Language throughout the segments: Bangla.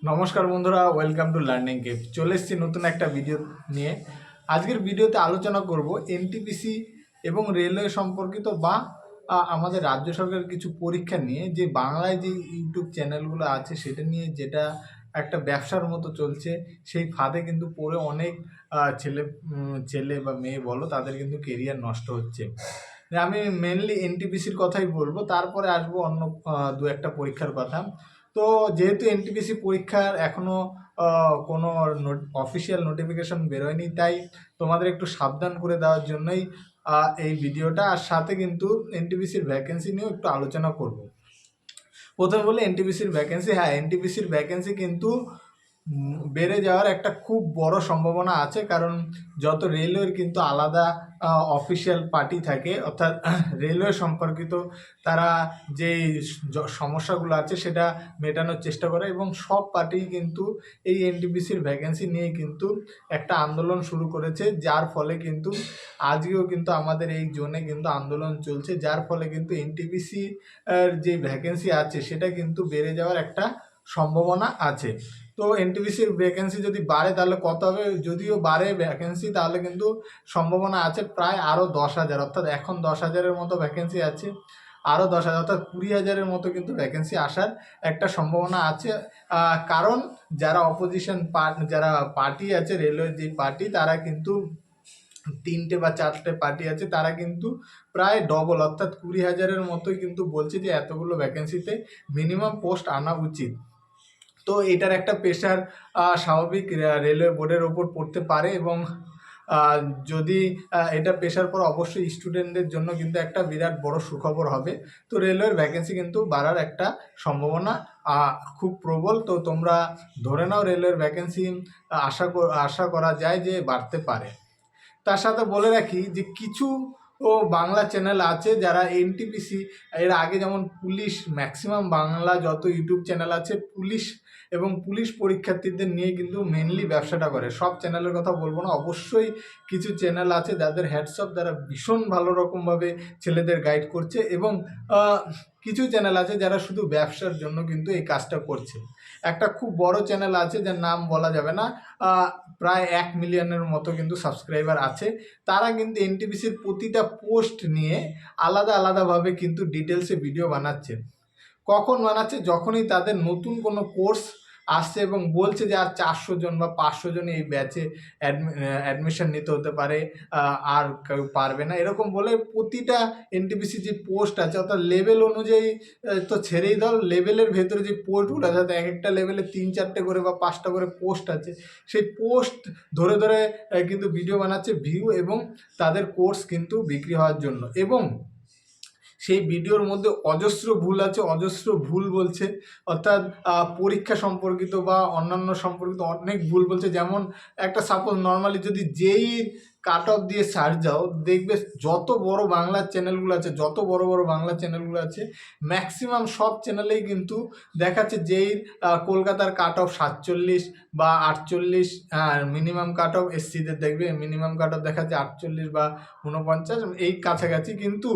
নমস্কার বন্ধুরা, ওয়েলকাম টু লার্নিং কেপ। চলে এসেছি নতুন একটা ভিডিও নিয়ে। আজকের ভিডিওতে আলোচনা করব এনটিপিসি এবং রেলওয়ে সম্পর্কিত বা আমাদের রাজ্য সরকারের কিছু পরীক্ষা নিয়ে, যে বাংলায় যে ইউটিউব চ্যানেলগুলো আছে সেটা নিয়ে, যেটা একটা ব্যবসার মতো চলছে। সেই ফাঁদে কিন্তু পড়ে অনেক ছেলে বা মেয়ে বলো, তাদের কিন্তু কেরিয়ার নষ্ট হচ্ছে। আমি মেনলি এনটিপিসির কথাই বলবো, তারপরে আসবো অন্য দু একটা পরীক্ষার কথা। তো যেহেতু এনটিপিসি পরীক্ষার এখনও কোনো অফিসিয়াল নোটিফিকেশন বেরোয়নি, তাই তোমাদের একটু সাবধান করে দেওয়ার জন্যই এই ভিডিওটা। আর সাথে কিন্তু এনটিপিসির ভ্যাকেন্সি নিয়েও একটু আলোচনা করব। প্রথমে বলি এনটিপিসির ভ্যাকেন্সি। হ্যাঁ, এনটিপিসির ভ্যাকেন্সি কিন্তু বেড়ে যাওয়ার একটা খুব বড় সম্ভাবনা আছে, কারণ যত রেলওয়ের কিন্তু আলাদা অফিসিয়াল পার্টি থাকে, অর্থাৎ রেলওয়ে সম্পর্কিত তারা যে সমস্যাগুলো আছে সেটা মেটানোর চেষ্টা করে, এবং সব পার্টি কিন্তু এই এনটিপিসির ভ্যাকেন্সি নিয়ে কিন্তু একটা আন্দোলন শুরু করেছে, যার ফলে কিন্তু আজকেও কিন্তু আমাদের এই জোনে কিন্তু আন্দোলন চলছে, যার ফলে কিন্তু এনটিপিসি যে ভ্যাকেন্সি আছে সেটা কিন্তু বেড়ে যাওয়ার একটা সম্ভাবনা আছে। তো এনটিপিসির ভ্যাকেন্সি যদি বাড়ে তাহলে কত হবে? যদিও বাড়ে ভ্যাকেন্সি, তাহলে কিন্তু সম্ভাবনা আছে প্রায় আরও 10,000, অর্থাৎ এখন 10,000-এর মতো ভ্যাকেন্সি আছে, আরও 10,000 অর্থাৎ 20,000-এর মতো কিন্তু ভ্যাকেন্সি আসার একটা সম্ভাবনা আছে। কারণ যারা অপোজিশন যারা পার্টি আছে, রেলওয়ের যে পার্টি, তারা কিন্তু 3টে বা 4টে পার্টি আছে, তারা কিন্তু প্রায় ডবল, অর্থাৎ 20,000-এর মতোই কিন্তু বলছে যে এতগুলো ভ্যাকেন্সিতে মিনিমাম পোস্ট আনা উচিত। তো এটার একটা প্রেশার স্বাভাবিক রেলওয়ে বোর্ডের ওপর পড়তে পারে, এবং যদি এটা প্রেশার পড়ে, অবশ্যই স্টুডেন্টদের জন্য কিন্তু একটা বিরাট বড় সুখবর হবে। তো রেলওয়ের ভ্যাকেন্সি কিন্তু বাড়ার একটা সম্ভাবনা খুব প্রবল। তো তোমরা ধরে নাও রেলওয়ের ভ্যাকেন্সি আশা করা যায় যে বাড়তে পারে। তার সাথে বলে রাখি যে কিছু বাংলা চ্যানেল আছে যারা এনটিপিসি, এর আগে যেমন পুলিশ, ম্যাক্সিমাম বাংলা যত ইউটিউব চ্যানেল আছে পুলিশ এবং পুলিশ পরীক্ষার্থীদের নিয়ে কিন্তু মেনলি ব্যবসাটা করে। সব চ্যানেলের কথা বলবো না, অবশ্যই কিছু চ্যানেল আছে যাদের হ্যাটসঅপ, যারা ভীষণ ভালো রকমভাবে ছেলেদের গাইড করছে, এবং কিছু চ্যানেল আছে যারা শুধু ব্যবসার জন্য কিন্তু এই কাজটা করছে। একটা খুব বড় চ্যানেল আছে যার নাম বলা যাবে না, প্রায় 1 মিলিয়নের মতো কিন্তু সাবস্ক্রাইবার আছে। তারা কিন্তু এনটিপিসির প্রতিটা পোস্ট নিয়ে আলাদা আলাদাভাবে কিন্তু ডিটেলসে ভিডিও বানাচ্ছে। কখন বানাচ্ছে? যখনই তাদের নতুন কোনো কোর্স আসছে এবং বলছে যে আর 400 জন বা 500 জন এই ব্যাচে অ্যাডমিশন নিতে হতে পারে, আর কেউ পারবে না, এরকম বলে প্রতিটা এনটিপিসি যে পোস্ট আছে, অর্থাৎ লেভেল অনুযায়ী, তো ছেড়েই দাও, লেভেলের ভেতরে যে পোস্টগুলো আছে, এক একটা লেভেলে 3-4টে করে বা 5টা করে পোস্ট আছে, সেই পোস্ট ধরে ধরে কিন্তু ভিডিও বানাচ্ছে ভিউ এবং তাদের কোর্স কিন্তু বিক্রি হওয়ার জন্য। এবং সেই ভিডিওর মধ্যে অজস্র ভুল আছে, অজস্র ভুল বলছে, অর্থাৎ পরীক্ষা সম্পর্কিত বা অন্যান্য সম্পর্কিত অনেক ভুল বলছে। যেমন একটা সাপোজ নর্মালি যদি যেই কাট অফ দিয়ে সার্চ যাও, দেখবে যত বড় বাংলা চ্যানেলগুলো আছে, যত বড় বড় বাংলা চ্যানেলগুলো আছে, ম্যাক্সিমাম সব চ্যানেলেই কিন্তু দেখাচ্ছে যেই কলকাতার কাট অফ 47 বা 48, মিনিমাম কাট অফ এসসিদের দেখবে মিনিমাম কাট অফ দেখাচ্ছে 48 বা 49, এই কাছাকাছি। কিন্তু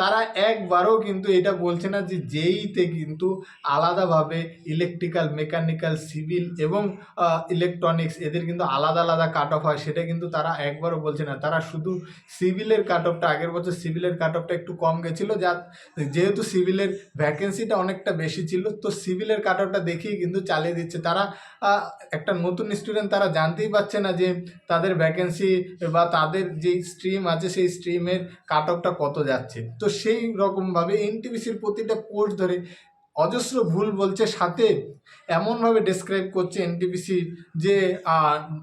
তারা একবারও কিন্তু এটা বলছে না যে জেইতে কিন্তু আলাদাভাবে ইলেকট্রিক্যাল, মেকানিক্যাল, সিভিল এবং ইলেকট্রনিক্স, এদের কিন্তু আলাদা আলাদা কাট অফ হয়, সেটা কিন্তু তারা একবারও বলছে না। তারা শুধু সিভিলের কাট অফটা, আগের বছর সিভিলের কাট অফটা একটু কম গেছিলো, যেহেতু সিভিলের ভ্যাকেন্সিটা অনেকটা বেশি ছিল, তো সিভিলের কাট অফটা দেখেই কিন্তু চালিয়ে দিচ্ছে তারা। একটা নতুন স্টুডেন্ট, তারা জানতেই পারছে না যে তাদের ভ্যাকেন্সি বা তাদের যেই স্ট্রিম আছে সেই স্ট্রিমের কাট অফটা কত যাচ্ছে। তো সেই রকমভাবে এনটিপিসির প্রতিটা পোস্ট ধরে অজস্র ভুল বলছে, সাথে এমনভাবে ডেসক্রাইব করছে এনটিপিসি যে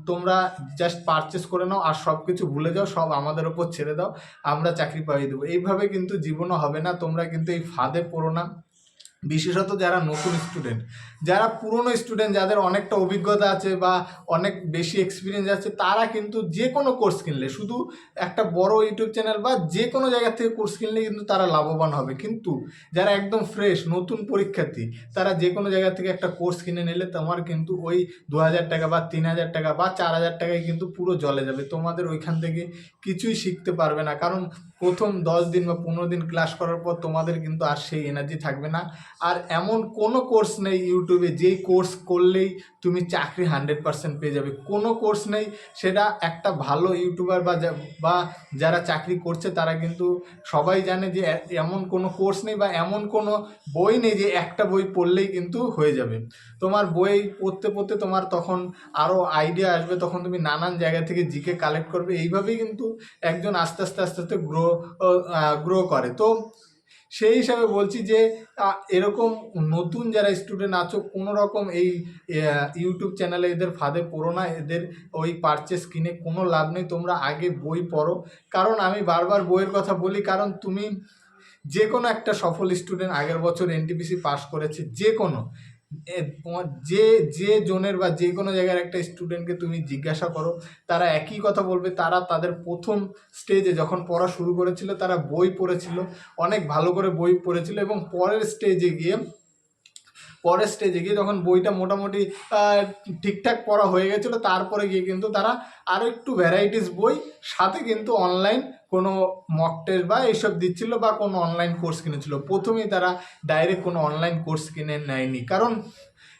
তোমরা জাস্ট পারচেস করে নাও আর সব কিছু ভুলে যাও, সব আমাদের ওপর ছেড়ে দাও, আমরা চাকরি পাইয়ে দেবো। এইভাবে কিন্তু জীবনও হবে না, তোমরা কিন্তু এই ফাঁদে পড়ো না। বিশেষত যারা নতুন স্টুডেন্ট, যারা পুরনো স্টুডেন্ট, যাদের অনেকটা অভিজ্ঞতা আছে বা অনেক বেশি এক্সপিরিয়েন্স আছে, তারা কিন্তু যে কোনো কোর্স কিনলে, শুধু একটা বড় ইউটিউব চ্যানেল বা যে কোনো জায়গা থেকে কোর্স কিনলে কিন্তু তারা লাভবান হবে। কিন্তু যারা একদম ফ্রেশ নতুন পরীক্ষার্থী, তারা যে কোনো জায়গা থেকে একটা কোর্স কিনে নিলে তোমার কিন্তু ওই 2,000 টাকা বা 3,000 টাকা বা 4,000 টাকায় কিন্তু পুরো জলে যাবে, তোমাদের ওইখান থেকে কিছুই শিখতে পারবে না। কারণ প্রথম 10 দিন বা 15 দিন ক্লাস করার পর তোমাদের কিন্তু আর সেই এনার্জি থাকবে না। আর এমন কোনো কোর্স নেই ইউটিউবে যেই কোর্স করলেই তুমি চাকরি 100% পেয়ে যাবে, কোনো কোর্স নেই। সেটা একটা ভালো ইউটিউবার বা যারা চাকরি করছে তারা কিন্তু সবাই জানে যে এমন কোনো কোর্স নেই বা এমন কোনো বই নেই যে একটা বই পড়লেই কিন্তু হয়ে যাবে। তোমার বই পড়তে পড়তে তোমার তখন আরও আইডিয়া আসবে, তখন তুমি নানান জায়গা থেকে জিকে কালেক্ট করবে। এইভাবেই কিন্তু একজন আস্তে আস্তে আস্তে আস্তে গ্রো করে। তো সেই হিসাবে বলছি যে এরকম নতুন যারা স্টুডেন্ট আছো, কোনো রকম এই ইউটিউব চ্যানেলে এদের ফাঁদে পড়ো না। এদের ওই পারচেস কিনে কোনো লাভ নেই। তোমরা আগে বই পড়ো। কারণ আমি বারবার বইয়ের কথা বলি, কারণ তুমি যে কোনো একটা সফল স্টুডেন্ট আগের বছর এনটিপিসি পাস করেছে, যে কোনো তোমার যে জোনের বা যে কোনো জায়গার একটা স্টুডেন্টকে তুমি জিজ্ঞাসা করো, তারা একই কথা বলবে। তারা তাদের প্রথম স্টেজে যখন পড়া শুরু করেছিল তারা বই পড়েছিল, অনেক ভালো করে বই পড়েছিল, এবং পরের স্টেজে গিয়ে যখন বইটা মোটামুটি ঠিকঠাক পড়া হয়ে গেছিলো, তারপরে গিয়ে কিন্তু তারা আরও একটু ভ্যারাইটিস বই সাথে কিন্তু অনলাইন কোনো মক টেস্ট বা এইসব দিচ্ছিলো বা কোনো অনলাইন কোর্স কিনেছিল। প্রথমেই তারা ডাইরেক্ট কোনো অনলাইন কোর্স কিনে নেয়নি, কারণ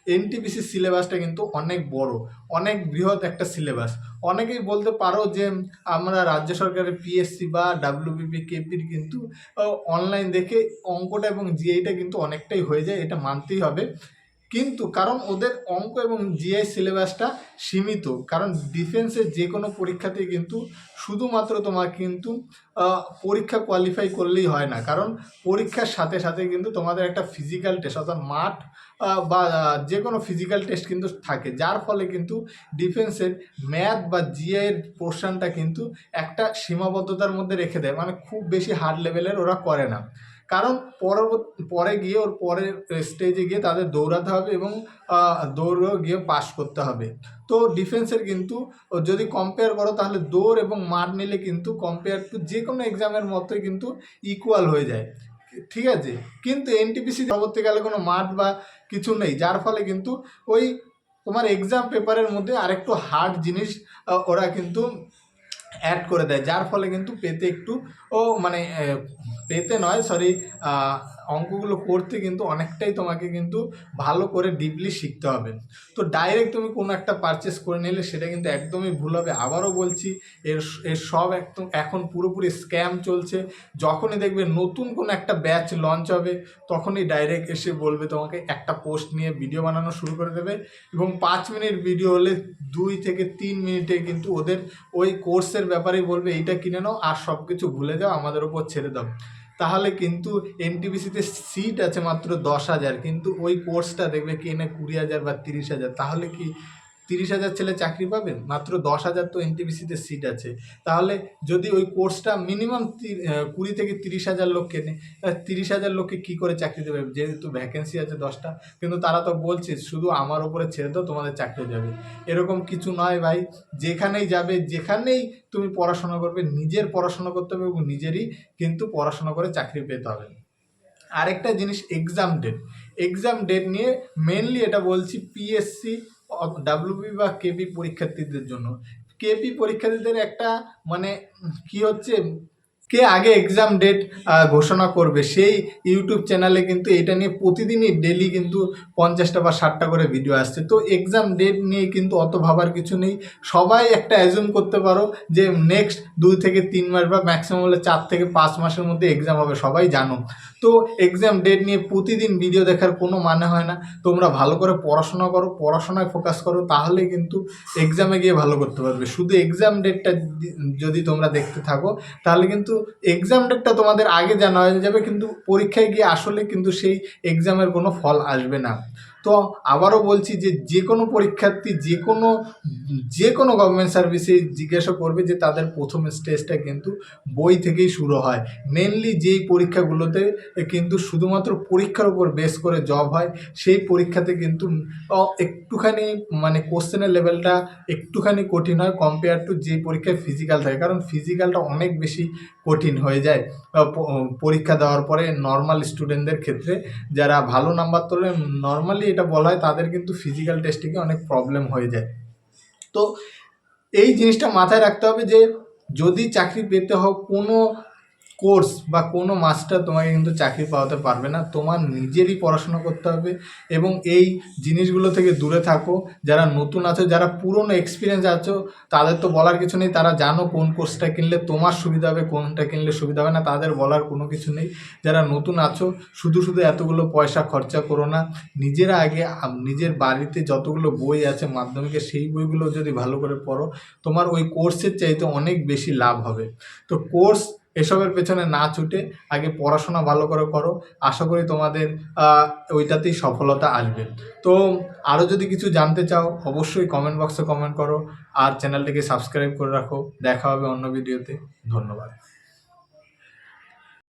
এনটিপিসির সিলেবাসটা কিন্তু অনেক বড়, অনেক বৃহৎ একটা সিলেবাস। অনেকেই বলতে পারো যে আমরা রাজ্য সরকারের পিএসসি বা ডাব্লিউবিপি কেপির কিন্তু অনলাইন দেখে অঙ্কটা এবং জিআইটা কিন্তু অনেকটাই হয়ে যায়, এটা মানতেই হবে। কিন্তু কারণ ওদের অঙ্ক এবং জিআই সিলেবাসটা সীমিত, কারণ ডিফেন্সের যে কোনো পরীক্ষাতেই কিন্তু শুধুমাত্র তোমার কিন্তু পরীক্ষা কোয়ালিফাই করলেই হয় না, কারণ পরীক্ষার সাথে সাথে কিন্তু তোমাদের একটা ফিজিক্যাল টেস্ট অর্থাৎ মাঠ বা যে কোনো ফিজিক্যাল টেস্ট কিন্তু থাকে, যার ফলে কিন্তু ডিফেন্সের ম্যাথ বা জিআইয়ের পোর্শনটা কিন্তু একটা সীমাবদ্ধতার মধ্যে রেখে দেয়, মানে খুব বেশি হার্ড লেভেলের ওরা করে না। কারণ পরে গিয়ে ওর পরের স্টেজে গিয়ে তাদের দৌড়াতে হবে এবং দৌড়েও গিয়ে পাস করতে হবে। তো ডিফেন্সের কিন্তু যদি কম্পেয়ার করো তাহলে দৌড় এবং মাঠ নিলে কিন্তু কম্পেয়ার টু যে কোনো এক্সামের মতোই কিন্তু ইকুয়াল হয়ে যায়, ঠিক আছে। কিন্তু এনটিপিসি পরবর্তীকালে কোনো মাঠ বা কিছু নেই, যার ফলে কিন্তু ওই তোমার এক্সাম পেপারের মধ্যে আরেকটু হার্ড জিনিস ওরা কিন্তু অ্যাড করে দেয়, যার ফলে কিন্তু পেতে একটু মানে পেতে নয় সরি, অঙ্কগুলো করতে কিন্তু অনেকটাই তোমাকে কিন্তু ভালো করে ডিপলি শিখতে হবে। তো ডাইরেক্ট তুমি কোনো একটা পারচেস করে নিলে সেটা কিন্তু একদমই ভুল হবে। আবারও বলছি, এর সব একদম এখন পুরোপুরি স্ক্যাম চলছে। যখনই দেখবে নতুন কোনো একটা ব্যাচ লঞ্চ হবে, তখনই ডাইরেক্ট এসে বলবে তোমাকে, একটা পোস্ট নিয়ে ভিডিও বানানো শুরু করে দেবে, এবং 5 মিনিট ভিডিও হলে 2 থেকে 3 মিনিটে কিন্তু ওদের ওই কোর্সের ব্যাপারেই বলবে এইটা কিনে নাও আর সব কিছু ভুলে যাও, আমাদের ওপর ছেড়ে দাও। তাহলে কিন্তু এনটিপিসিতে সিট আছে মাত্র 10,000, কিন্তু ওই কোর্সটা দেখবে কিনে 20,000 বা 30,000। তাহলে কি 30,000 ছেলে চাকরি পাবে? মাত্র 10,000 তো এনটিপিসিতে সিট আছে। তাহলে যদি ওই কোর্সটা মিনিমাম 20 থেকে 30,000 লোক কেনে, 30,000 লোককে কী করে চাকরি দেবে? যেহেতু ভ্যাকেন্সি আছে 10টা, কিন্তু তারা তো বলছে শুধু আমার ওপরে ছেড়ে দাও, তোমাদের চাকরি যাবে। এরকম কিছু নয় ভাই। যেখানেই যাবে, যেখানেই তুমি পড়াশোনা করবে, নিজের পড়াশোনা করতে হবে এবং নিজেরই কিন্তু পড়াশোনা করে চাকরি পেতে হবে। আরেকটা জিনিস, এক্সাম ডেট নিয়ে মেনলি এটা বলছি পিএসসি, ডাব্লিউবি বা কেপি পরীক্ষার্থীদের জন্য। কেপি পরীক্ষার্থীদের একটা মানে কি হচ্ছে, কে আগে এক্সাম ডেট ঘোষণা করবে, সেই ইউটিউব চ্যানেলে কিন্তু এটা নিয়ে প্রতিদিনই ডেলি কিন্তু 50টা বা 60টা করে ভিডিও আসছে। তো এক্সাম ডেট নিয়ে কিন্তু অত ভাবার কিছু নেই। সবাই একটা অ্যাজুম করতে পারো যে নেক্সট 2 থেকে 3 মাস বা ম্যাক্সিমাম হলে 4 থেকে 5 মাসের মধ্যে এক্সাম হবে, সবাই জানো। তো এক্সাম ডেট নিয়ে প্রতিদিন ভিডিও দেখার কোনো মানে হয় না। তোমরা ভালো করে পড়াশোনা করো, পড়াশোনায় ফোকাস করো, তাহলে কিন্তু এক্সামে গিয়ে ভালো করতে পারবে। শুধু এক্সাম ডেটটা যদি তোমরা দেখতে থাকো, তাহলে কিন্তু এক্সাম ডেটটা তোমাদের আগে জানা হয়ে যাবে, কিন্তু পরীক্ষায় গিয়ে আসলে কিন্তু সেই এক্সামের কোনো ফল আসবে না। তো আবারও বলছি যে যে কোনো পরীক্ষার্থী যে কোনো গভর্নমেন্ট সার্ভিসে জিজ্ঞাসা করবে যে তাদের প্রথম স্টেজটা কিন্তু বই থেকেই শুরু হয়। মেনলি যেই পরীক্ষাগুলোতে কিন্তু শুধুমাত্র পরীক্ষার উপর বেস করে জব হয়, সেই পরীক্ষাতে কিন্তু একটুখানি মানে কোশ্চেনের লেভেলটা একটুখানি কঠিন হয় কম্পেয়ার টু যে পরীক্ষায় ফিজিক্যাল থাকে, কারণ ফিজিক্যালটা অনেক বেশি কঠিন হয়ে যায় পরীক্ষা দেওয়ার পরে। নর্মাল স্টুডেন্টদের ক্ষেত্রে যারা ভালো নাম্বার তোলে, নর্মালি এটা বলা হয় তাদের কিন্তু ফিজিক্যাল টেস্টিংয়ে অনেক প্রবলেম হয়ে যায়। তো এই জিনিসটা মাথায় রাখতে হবে যে যদি চাকরি পেতে হোক, কোনো কোর্স বা কোনো মাস্টার তোমাকে কিন্তু চাকরি পাওয়াতে পারবে না। তোমার নিজেরই পড়াশোনা করতে হবে এবং এই জিনিসগুলো থেকে দূরে থাকো। যারা নতুন আছো, যারা পুরনো এক্সপিরিয়েন্স আছো, তাদের তো বলার কিছু নেই, তারা জানো কোন কোর্সটা কিনলে তোমার সুবিধা হবে, কোনটা কিনলে সুবিধা হবে না, তাদের বলার কোনো কিছু নেই। যারা নতুন আছো, শুধু শুধু এতগুলো পয়সা খরচা করো না। নিজেরা আগে নিজের বাড়িতে যতগুলো বই আছে মাধ্যমিকের, সেই বইগুলো যদি ভালো করে পড়ো, তোমার ওই কোর্সের চাইতে অনেক বেশি লাভ হবে। তো কোর্স এসবের পেছনে না ছুটে আগে পড়াশোনা ভালো করে করো। আশা করি তোমাদের ওইটাতেই সফলতা আসবে। তো আরও যদি কিছু জানতে চাও অবশ্যই কমেন্ট বক্সে কমেন্ট করো আর চ্যানেলটিকে সাবস্ক্রাইব করে রাখো। দেখা হবে অন্য ভিডিওতে। ধন্যবাদ।